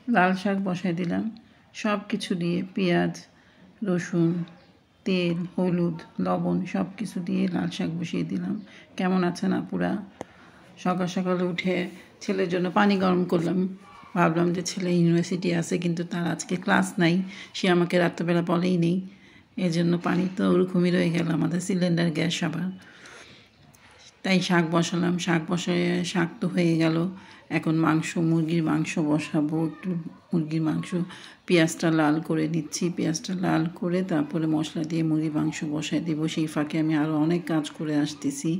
লাল শাক বসাই দিলাম, সব কিছু দিয়ে পেঁয়াজ, রসুন, তেল, হলুদ, লবণ সব কিছু দিয়ে লাল শাক বসিয়ে দিলাম। কেমন আছেন আপুরা? সকাল সকালে উঠে ছেলের জন্য পানি গরম করলাম। ভাবলাম যে ছেলে ইউনিভার্সিটি আছে, কিন্তু তার আজকে ক্লাস নাই, সে আমাকে রাত্রেবেলা বলেই নেই। এই জন্য পানি তো ওরকমই রয়ে গেল, আমাদের সিলিন্ডার গ্যাস আবার। তাই শাক বসালাম, শাক বসায় শাক তো হয়ে গেল। এখন মুরগির মাংস বসাবো। একটু মুরগির মাংস পেঁয়াজটা লাল করে নিচ্ছি, পেঁয়াজটা লাল করে তারপরে মশলা দিয়ে মুরগির মাংস বসায় দেবো। সেই ফাঁকে আমি আরও অনেক কাজ করে আসতেছি।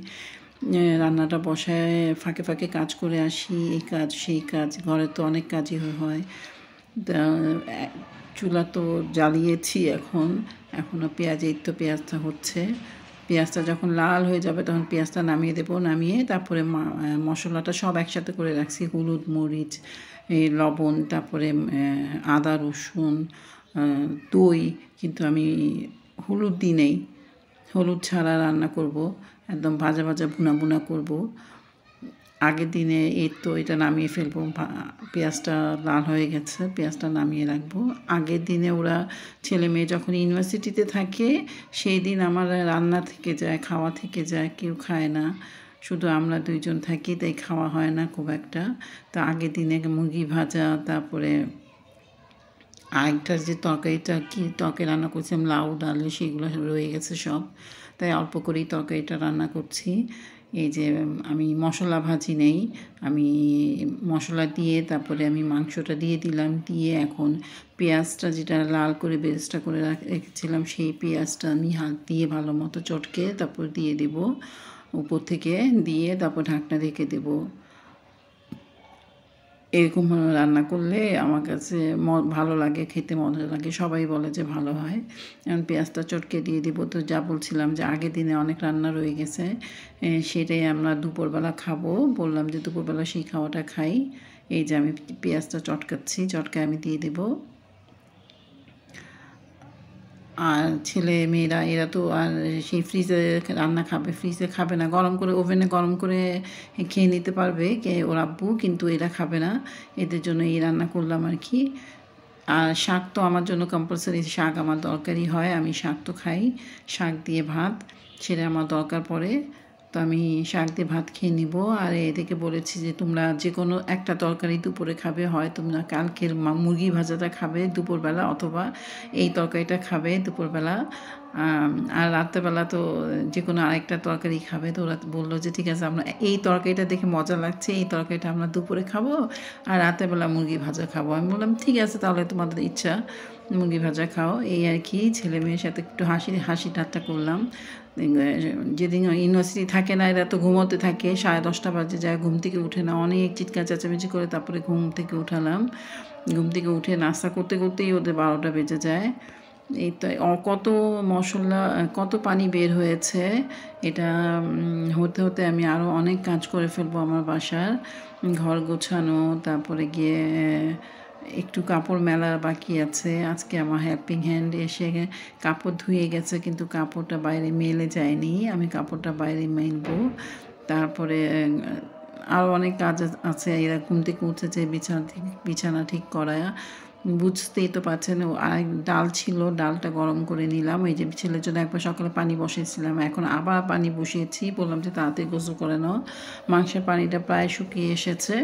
রান্নাটা বসায় ফাঁকে ফাঁকে কাজ করে আসি, এই কাজ সেই কাজ, ঘরে তো অনেক কাজই হয়। চুলা তো জ্বালিয়েছি, এখনও পেঁয়াজটা হচ্ছে। পেঁয়াজটা যখন লাল হয়ে যাবে তখন পেঁয়াজটা নামিয়ে দেবো, নামিয়ে তারপরে মশলাটা সব একসাথে করে রাখছি, হলুদ, মরিচ, লবণ, তারপরে আদা, রসুন, দই। কিন্তু আমি হলুদ দিই নেই, হলুদ ছাড়া রান্না করব, একদম ভাজা ভাজা ভুনা ভুনা করব। আগের দিনে এটা নামিয়ে ফেলবো, পেঁয়াজটা লাল হয়ে গেছে, পেঁয়াজটা নামিয়ে রাখবো। আগের দিনে ওরা ছেলে মেয়ে যখন ইউনিভার্সিটিতে থাকে সেই দিন আমার রান্না থেকে যায়, খাওয়া থেকে যায়, কেউ খায় না, শুধু আমরা দুইজন থাকি, তাই খাওয়া হয় না খুব একটা। তো আগের দিনে মুরগি ভাজা, তারপরে আরেকটা যে তরকারি রান্না করছিলাম লাউ ডালে, সেগুলো রয়ে গেছে সব, তাই অল্প করেই তরকারিটা রান্না করছি। এই যে আমি মশলা ভাজি নেই, আমি মশলা দিয়ে তারপরে আমি মাংসটা দিয়ে দিলাম, দিয়ে এখন পেঁয়াজটা যেটা লাল করে বেরেস্তা করে রেখেছিলাম সেই পেঁয়াজটা আমি হাত দিয়ে ভালো মতো চটকে তারপর দিয়ে দেব, উপর থেকে দিয়ে তারপর ঢাকনা রেখে দেবো। এরকম রান্না করলে আমার কাছে ভালো লাগে, খেতে মজা লাগে, সবাই বলে যে ভালো হয়। এখন পেঁয়াজটা চটকে দিয়ে দিব। তো যা বলছিলাম যে আগের দিনে অনেক রান্না রয়ে গেছে, সেটাই আমরা দুপুরবেলা খাবো। বললাম যে দুপুরবেলা সেই খাওয়াটা খাই। এই যে আমি পেঁয়াজটা চটকায় আমি দিয়ে দেবো। আর ছেলে মেয়েরা এরা তো আর সেই ফ্রিজে রান্না ফ্রিজে খাবে না, গরম করে ওভেনে গরম করে খেয়ে নিতে পারবে ওর আব্বু, কিন্তু এরা খাবে না, এদের জন্য এই রান্না করলাম আর কি। আর শাক তো আমার জন্য কম্পালসারি, শাক আমার দরকারই হয়, আমি শাক তো খাই, শাক দিয়ে ভাত সেটা আমার দরকার পড়ে। তো আমি শাক দিয়ে ভাত খেয়ে নিব। আর এদিকে বলেছি যে তোমরা যে কোনো একটা তরকারি দুপুরে খাবে, হয় তোমরা কালকের মুরগি ভাজাটা খাবে দুপুরবেলা, অথবা এই তরকারিটা খাবে দুপুরবেলা, আর রাত্রেবেলা তো যে কোনো আরেকটা তরকারি খাবে। তো ওরা বললো যে ঠিক আছে, আমরা এই তরকারিটা দেখে মজা লাগছে, এই তরকারিটা আমরা দুপুরে খাবো, আর রাত্রেবেলা মুরগি ভাজা খাবো। আমি বললাম ঠিক আছে, তাহলে তোমাদের ইচ্ছা, মুরগি ভাজা খাও। এই আর কি, ছেলে মেয়ের সাথে একটু হাসি ঠাট্টা করলাম। যেদিন ইউনিভার্সিটি থাকে না, এরা তো ঘুমোতে থাকে, 10:30 বাজে যায়, ঘুম থেকে উঠে না, অনেক চিৎকার চেঁচামেচি করে তারপরে ঘুম থেকে উঠালাম। ঘুম থেকে উঠে নাস্তা করতে করতেই ওদের 12টা বেজে যায়। এই তো কত মশলা, কত পানি বের হয়েছে, এটা হতে হতে আমি আরও অনেক কাজ করে ফেলবো আমার বাসার, ঘর গোছানো, তারপরে গিয়ে একটু কাপড় মেলা বাকি আছে। আজকে আমার হেল্পিং হ্যান্ড এসে কাপড় ধুয়ে গেছে, কিন্তু কাপড়টা বাইরে মেলে যায়নি, আমি কাপড়টা বাইরে মেলবো। তারপরে আরও অনেক কাজ আছে, এরকম থেকে উঠেছে বিছানা ঠিক করা, বুঝতেই তো পারছেন। আরেক ডাল ছিল, ডালটা গরম করে নিলাম। এই যে ছেলের জন্য একবার সকালে পানি বসিয়েছিলাম, এখন আবার পানি বসিয়েছি, বললাম যে তাড়াতাড়ি গোসল করে নাও। মাংসের পানিটা প্রায় শুকিয়ে এসেছে,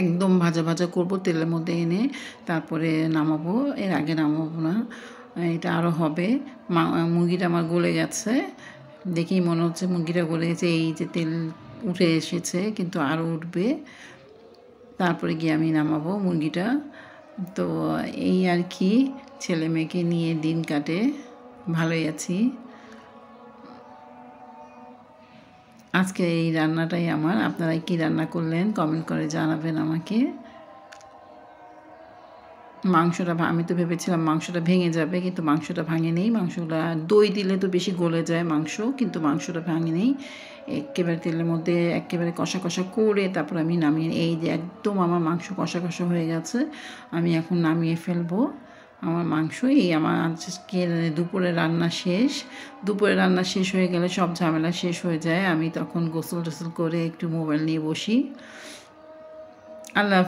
একদম ভাজা ভাজা করবো তেলের মধ্যে এনে, তারপরে নামাবো, এর আগে নামাবো না, এটা আরও হবে। মুরগিটা আমার গলে গেছে, দেখেই মনে হচ্ছে মুরগিটা গলে গেছে, এই যে তেল উঠে এসেছে, কিন্তু আরও উঠবে, তারপরে গিয়ে আমি নামাবো মুরগিটা। তো এই আর কি, ছেলে মেয়েকে নিয়ে দিন কাটে, ভালোই আছি। আজকে এই রান্নাটাই আমার। আপনারা কি রান্না করলেন কমেন্ট করে জানাবেন আমাকে। মাংসটা আমি তো ভেবেছিলাম মাংসটা ভেঙে যাবে, কিন্তু মাংসটা ভাঙেনি। মাংসটা দই দিলে তো বেশি গলে যায় মাংস, কিন্তু মাংসটা ভাঙেনি। একেবারে তেলের মধ্যে একেবারে কষা কষা করে তারপর আমি নামিয়ে, এই যে একদম আমার মাংস কষা কষা হয়ে গেছে, আমি এখন নামিয়ে ফেলবো আমার মাংস। এই আমার আজকে দুপুরে রান্না শেষ হয়ে গেলে সব ঝামেলা শেষ হয়ে যায়, আমি তখন গোসল টোসল করে একটু মোবাইল নিয়ে বসি। আল্লাহ।